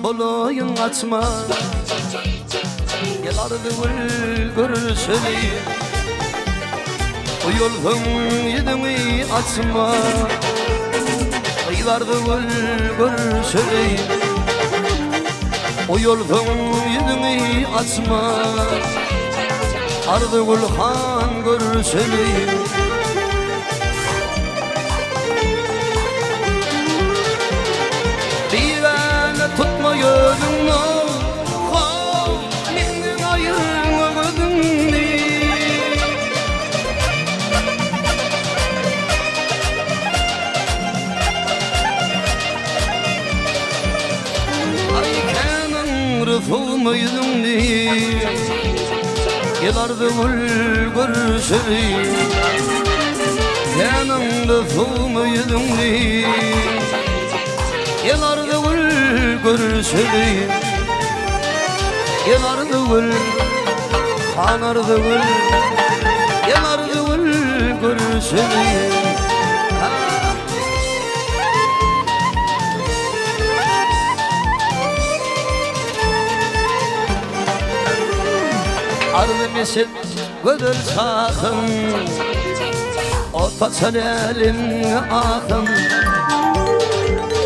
bolayın açma. Gel ardıvıl görüşelim. O yolun yedini açma. Aylardıvıl görüşelim. O yolun yedini açma. Ardıvıl han görüşelim. Tutma yolunu, menden ayırma gözünü. Aykanın rıfımı yüzünü, gel ardıvıl görüşelim. Aykanın rıfımı yüzünü, gel ardıvıl görüşelim. Gel ardıvıl, han ardıvıl. Gel ardıvıl görüşelim. Ardı mesut gödül sakın, otsan elin akın.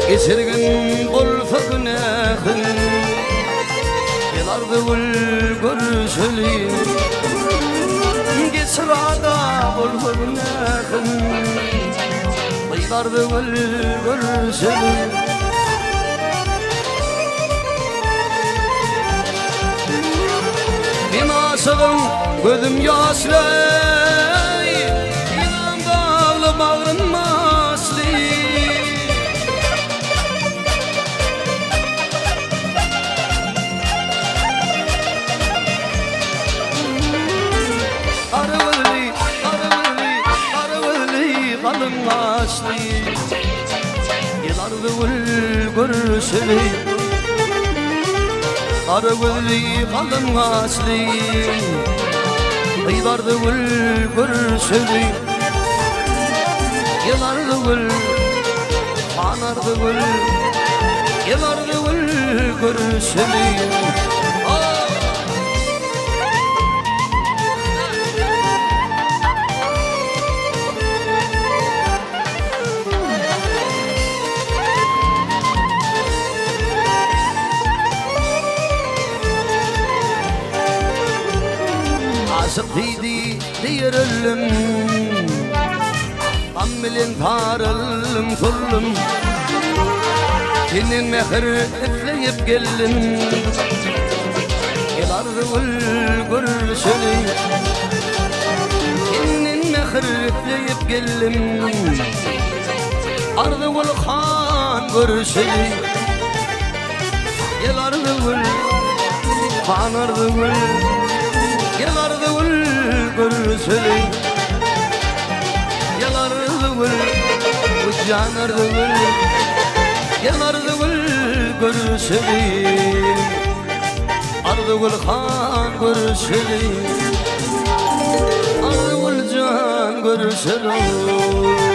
Geçirgin bolsa günahın, gel ardıvıl görüşelim. Geçir ada bolsa günahın, gel ardıvıl görüşelim. Ben aşığım gözüm yaşlı, inan bağlı bağrım maslı. Arıvılı, arıvılı, arıvılı kalın ağaçlı. Gel arıvılı görüşelim. Arıvılı kalın ağaçlı. Gel arıvılı görüşelim. Gel arıvılı, han arıvılı. Gel arıvılı görüşelim. Aşık dedi diyer ölüm, ammelin tarılım kullum. Senin mehir etleyip geldim. Gel ardıvıl görüşelim. Senin mehir etleyip geldim. Ardıvıl han görüşelim. Gel ardıvıl, han ardıvıl. Gel ardıvıl görüşelim. Gel ardıvıl, ucan ardıvıl. Gel ardıvıl görüşelim. Ardıvıl han görüşelim. Ardıvıl can görüşelim.